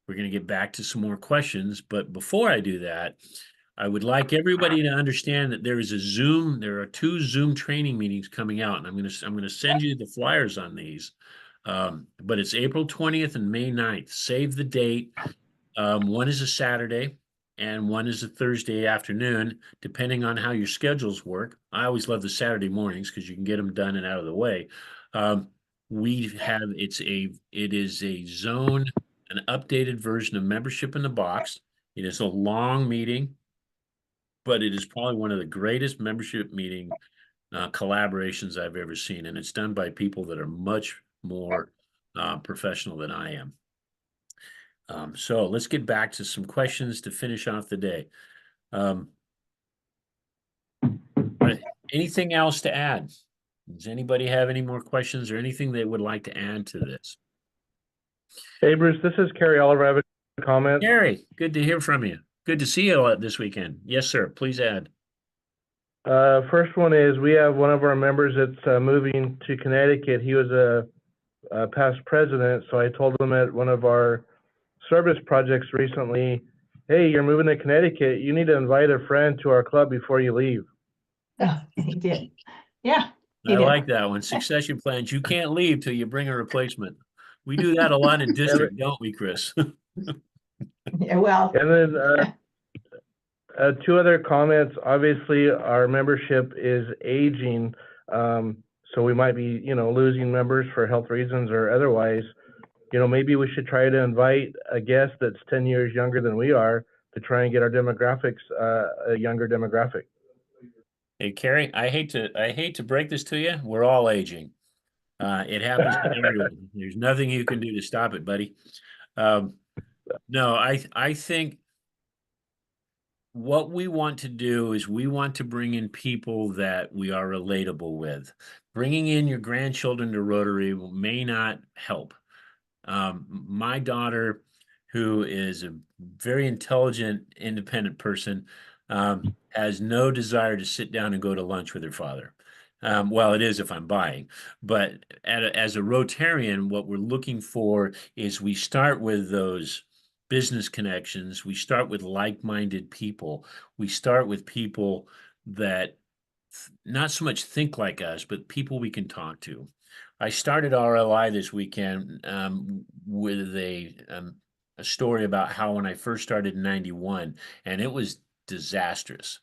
we're going to get back to some more questions. But before I do that, I would like everybody to understand that there are 2 Zoom training meetings coming out, and I'm going to send you the flyers on these. But it's April 20th and May 9th. Save the date. One is a Saturday and one is a Thursday afternoon, depending on how your schedules work. I always love the Saturday mornings because you can get them done and out of the way. It is a zone, an updated version of Membership in the Box. It is a long meeting, but it is probably one of the greatest membership meeting collaborations I've ever seen. And it's done by people that are much more professional than I am. So let's get back to some questions to finish off the day. Anything else to add? Does anybody have any more questions or anything they would like to add to this? Hey, Bruce, this is Kerry Oliver. I have a comment. Kerry, good to hear from you. Good to see you this weekend. Yes, sir. Please add. First one is we have one of our members that's moving to Connecticut. He was a past president, so I told him at one of our service projects recently, hey, you're moving to Connecticut. You need to invite a friend to our club before you leave. Oh, he did. Yeah. I like that one. Succession plans. You can't leave till you bring a replacement. We do that a lot in district, don't we, Chris? Yeah, well. And then 2 other comments. Obviously, our membership is aging, so we might be, losing members for health reasons or otherwise. Maybe we should try to invite a guest that's 10 years younger than we are to try and get our demographics a younger demographic. Hey, Kerry, I hate to break this to you. We're all aging. It happens to everyone. There's nothing you can do to stop it, buddy. No, I think what we want to do is we want to bring in people that we are relatable with. Bringing in your grandchildren to Rotary may not help. My daughter, who is a very intelligent, independent person, has no desire to sit down and go to lunch with her father. Well, it is if I'm buying, but as a Rotarian, what we're looking for is we start with those business connections. We start with like-minded people. We start with people that not so much think like us, but people we can talk to. I started RLI this weekend with a story about how when I first started in 91, and it was disastrous.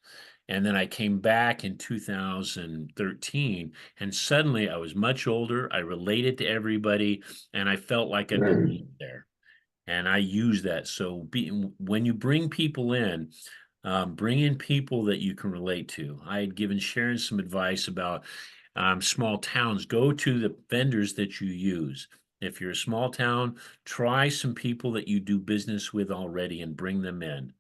And then I came back in 2013, and suddenly I was much older. I related to everybody, and I felt like I belonged there. And I use that. So when you bring people in, bring in people that you can relate to. I had given Sharon some advice about small towns. Go to the vendors that you use. If you're a small town, try some people that you do business with already and bring them in.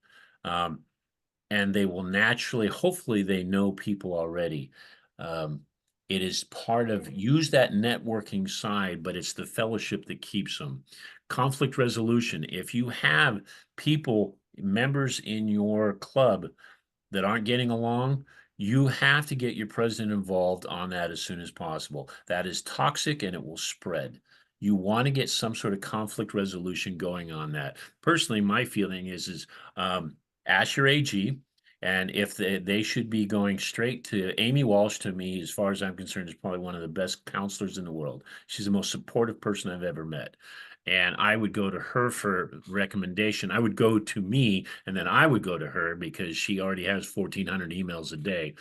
And they will naturally, hopefully they know people already. It is part of, use that networking side, but it's the fellowship that keeps them. Conflict resolution. If you have people, members in your club that aren't getting along, you have to get your president involved on that as soon as possible. That is toxic and it will spread. You want to get some sort of conflict resolution going on that. Personally, my feeling is ask your AG, and if they should be going straight to Amy Walsh. To me, as far as I'm concerned, is probably one of the best counselors in the world. She's the most supportive person I've ever met. And I would go to her for recommendation. I would go to me, and then I would go to her because she already has 1,400 emails a day.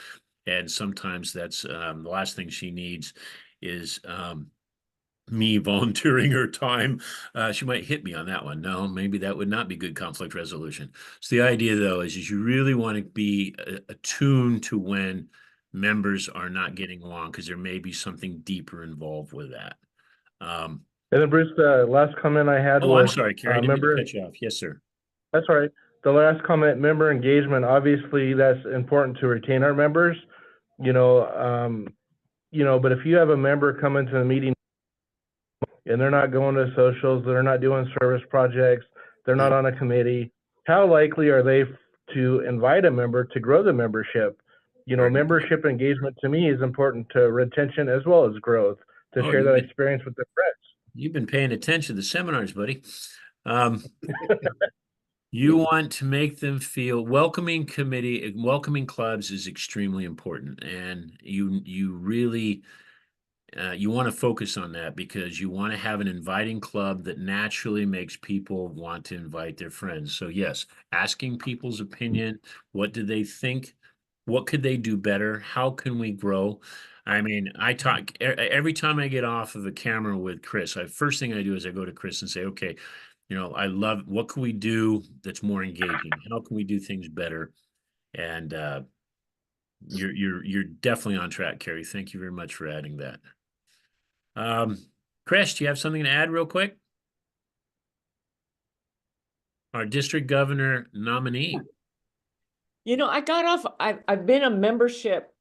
And sometimes that's the last thing she needs is me volunteering her time. She might hit me on that one. No, maybe that would not be good conflict resolution. So the idea though is you really want to be attuned to when members are not getting along, because there may be something deeper involved with that. And then Bruce, the last comment I had Oh, I'm was, sorry, Carrie, I didn't mean to member, cut you off. Yes, sir. that's all right. The last comment, member engagement, obviously that's important to retain our members, you know, but if you have a member come into the meeting and they're not going to socials, they're not doing service projects, they're not on a committee, how likely are they to invite a member to grow the membership? You know, membership engagement to me is important to retention as well as growth, to Oh, share you've that been- experience with their friends. You've been paying attention to the seminars, buddy. You want to make them feel welcoming clubs is extremely important. And you really, you want to focus on that, because you want to have an inviting club that naturally makes people want to invite their friends. So yes, asking people's opinion, what do they think? What could they do better? How can we grow? I mean, I talk every time I get off of a camera with Chris. First thing I do is I go to Chris and say, okay, you know, I love, what can we do that's more engaging? How can we do things better? And you're definitely on track, Carrie. Thank you very much for adding that. Chris, do you have something to add real quick? Our district governor nominee. You know, I got off, I've been a membership,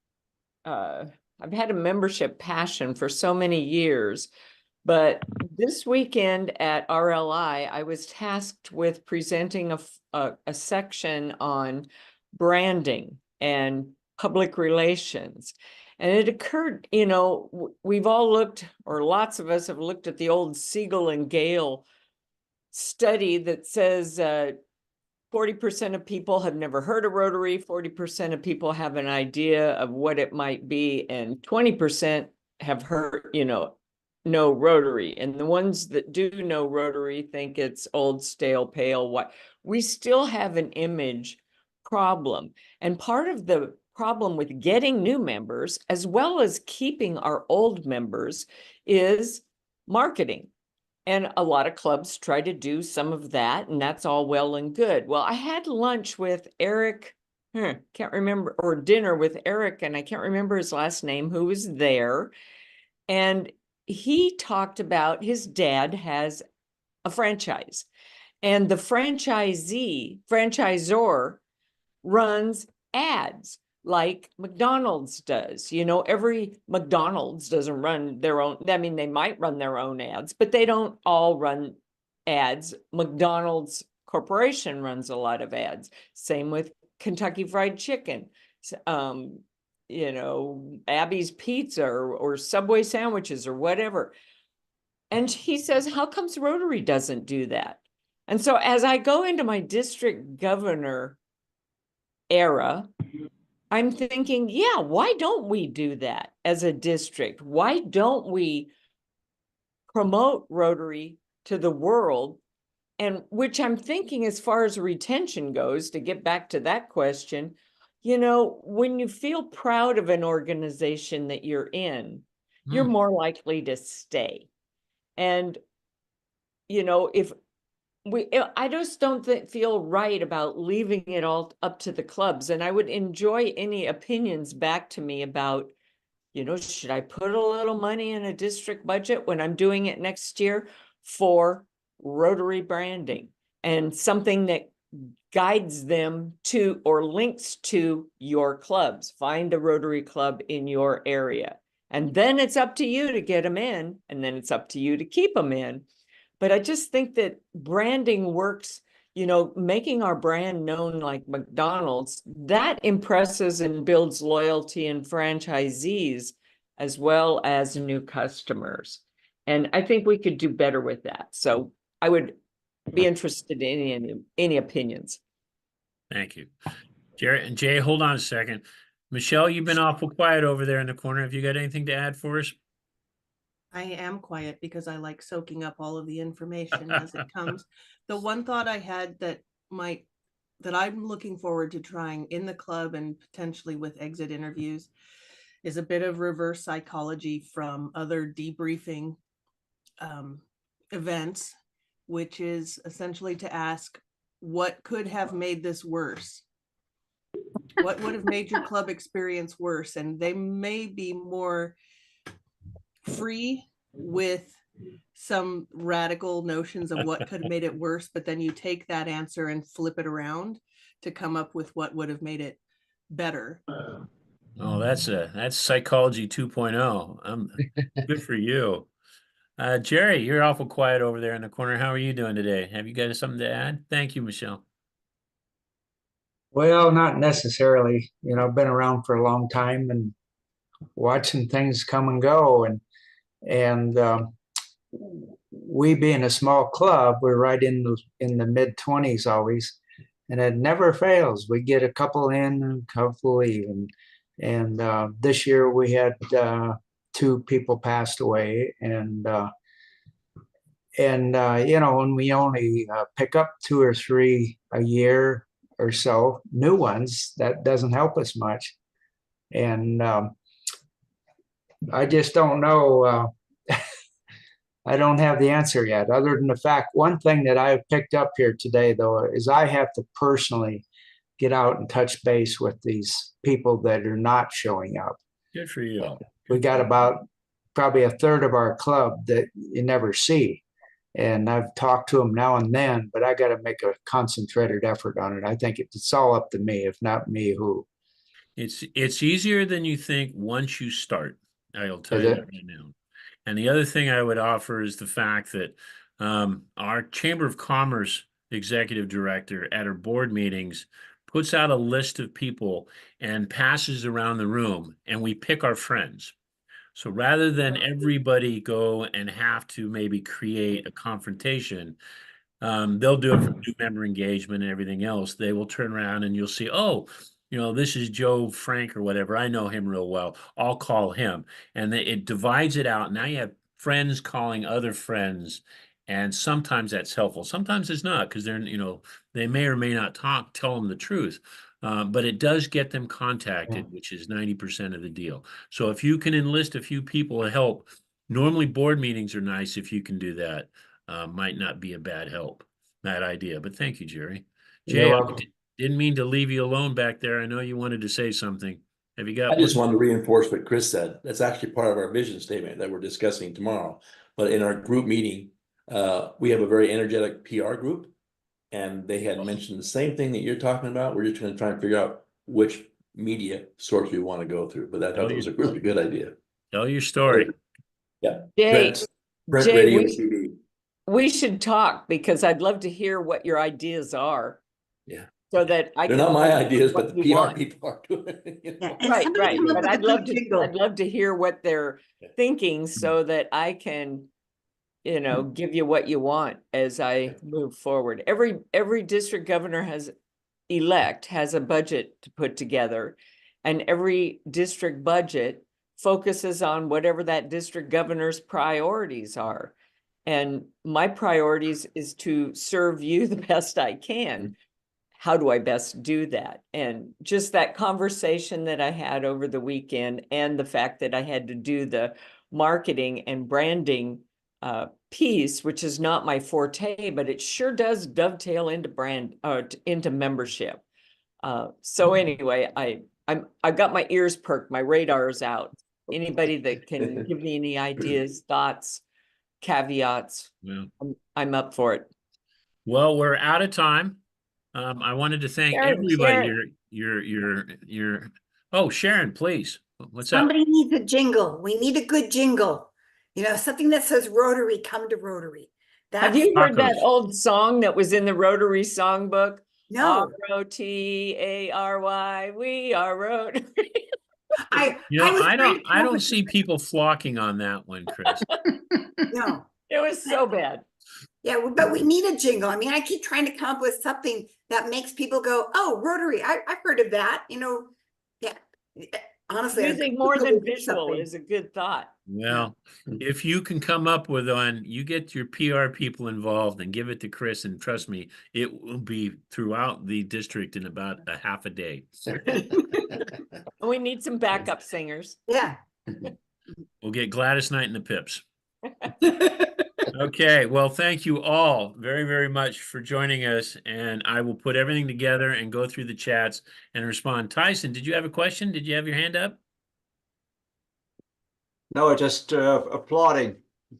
I've had a membership passion for so many years, but this weekend at RLI, I was tasked with presenting a section on branding and public relations. And it occurred, you know, we've all looked, or lots of us have looked at the old Siegel and Gale study that says 40% of people have never heard of Rotary, 40% of people have an idea of what it might be, and 20% have heard, you know Rotary. And the ones that do know Rotary think it's old, stale, pale, what. We still have an image problem. And part of the problem with getting new members, as well as keeping our old members, is marketing. And a lot of clubs try to do some of that, and that's all well and good. Well, I had lunch with Eric, can't remember, or dinner with Eric, and I can't remember his last name, who was there. And he talked about his dad has a franchise, and the franchisor runs ads like McDonald's does. You know, every McDonald's doesn't run their own. I mean, they might run their own ads, but they don't all run ads. McDonald's Corporation runs a lot of ads. Same with Kentucky Fried Chicken. You know, Abby's Pizza or Subway sandwiches or whatever. And he says, how comes Rotary doesn't do that? And so as I go into my district governor era, I'm thinking, yeah, why don't we do that as a district? Why don't we promote Rotary to the world? And which I'm thinking, as far as retention goes, to get back to that question, you know, when you feel proud of an organization that you're in, you're more likely to stay. And, you know, I just don't feel right about leaving it all up to the clubs. And I would enjoy any opinions back to me about, you know, should I put a little money in a district budget when I'm doing it next year for Rotary branding and something that guides them to or links to your clubs. Find a Rotary club in your area. And then it's up to you to get them in, and then it's up to you to keep them in. But I just think that branding works, you know, making our brand known like McDonald's, that impresses and builds loyalty in franchisees as well as new customers. And I think we could do better with that. So I would be interested in any opinions. Thank you. Jared and Jay, hold on a second. Michelle, you've been awful quiet over there in the corner. Have you got anything to add for us? I am quiet because I like soaking up all of the information as it comes. The one thought I had that might that I'm looking forward to trying in the club and potentially with exit interviews is a bit of reverse psychology from other debriefing events, which is essentially to ask, what could have made this worse? What would have made your club experience worse? And they may be more free with some radical notions of what could have made it worse, but then you take that answer and flip it around to come up with what would have made it better. Oh, that's psychology 2.0. Good for you. Jerry, you're awful quiet over there in the corner. How are you doing today? Have you got something to add? Thank you, Michelle. Well, not necessarily. You know, I've been around for a long time and watching things come and go, and we being a small club, we're right in the mid-20s always, and it never fails. We get a couple in and a couple leave, and this year we had 2 people passed away, and you know, when we only pick up 2 or 3 a year or so, new ones, that doesn't help us much. And I just don't know. I don't have the answer yet, other than the fact, one thing that I picked up here today, though, is I have to personally get out and touch base with these people that are not showing up. Good for you. We got about probably a third of our club that you never see. And I've talked to them now and then, but I got to make a concentrated effort on it. I think it's all up to me. If not me, who? It's easier than you think once you start. I'll tell Is you it? that right now. And the other thing I would offer is the fact that our Chamber of Commerce executive director at her board meetings puts out a list of people and passes around the room, and we pick our friends. So rather than everybody go and have to maybe create a confrontation, they'll do it for new member engagement and everything else. They will turn around and you'll see, oh, you know, this is Joe Frank or whatever. I know him real well. I'll call him. And it divides it out. Now you have friends calling other friends. And sometimes that's helpful. Sometimes it's not, because they're, you know, they may or may not tell them the truth. But it does get them contacted, which is 90% of the deal. So if you can enlist a few people to help, normally board meetings are nice if you can do that. Might not be a bad idea. But thank you, Jerry. You're Jay, I welcome. didn't mean to leave you alone back there. I know you wanted to say something. Have you got? I just wanted to reinforce what Chris said. That's actually part of our vision statement that we're discussing tomorrow. But in our group meeting, we have a very energetic PR group. And they had mentioned the same thing that you're talking about. We're just going to try and figure out which media source we want to go through. But I thought it was a really good idea. Tell your story. Yeah. Jay, Print, Jay, radio, we- TV. We should talk, because I'd love to hear what your ideas are. Yeah. So that I They're can. not my know ideas, what but the you PR want. people are doing it. You know? And Right, somebody right. come up But with a I'd love good to, jingle. I'd love to hear what they're thinking so that I can, you know, give you what you want as I move forward. Every district governor has a budget to put together, and every district budget focuses on whatever that district governor's priorities are. And my priorities is to serve you the best I can. How do I best do that? And just that conversation that I had over the weekend, and the fact that I had to do the marketing and branding piece, which is not my forte, but it sure does dovetail into into membership. So anyway, I've got my ears perked, my radar's out. Anybody that can give me any ideas, thoughts, caveats, Yeah. I'm up for it. Well, we're out of time. I wanted to thank Sharon, everybody. Your oh, Sharon, please. What's up? Somebody needs a jingle. We need a good jingle. You know, something that says Rotary, come to Rotary. Have you heard that Tacos. old song that was in the Rotary songbook? No, ROTARY, we are Rotary. You know, was I trying to come up don't with see people flocking on that one, Chris. no. It was so bad. Yeah, but we need a jingle. I mean, I keep trying to come up with something that makes people go, "Oh, Rotary! I've heard of that." You know, yeah. honestly, I Using could more go than do visual something. is a good thought. Well, if you can come up with one, you get your PR people involved and give it to Chris, and trust me, it will be throughout the district in about a half a day. We need some backup singers. Yeah. We'll get Gladys Knight and the Pips. Okay, well, thank you all very, very much for joining us, and I will put everything together and go through the chats and respond. Tyson, did you have a question? Did you have your hand up? No, just applauding.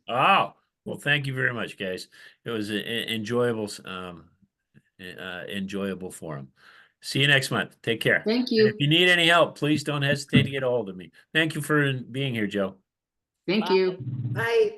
Oh, well, thank you very much, guys. It was an enjoyable, enjoyable forum. See you next month. Take care. Thank And you. if you need any help, please don't hesitate to get a hold of me. Thank you for being here, Joe. Thank you. Bye.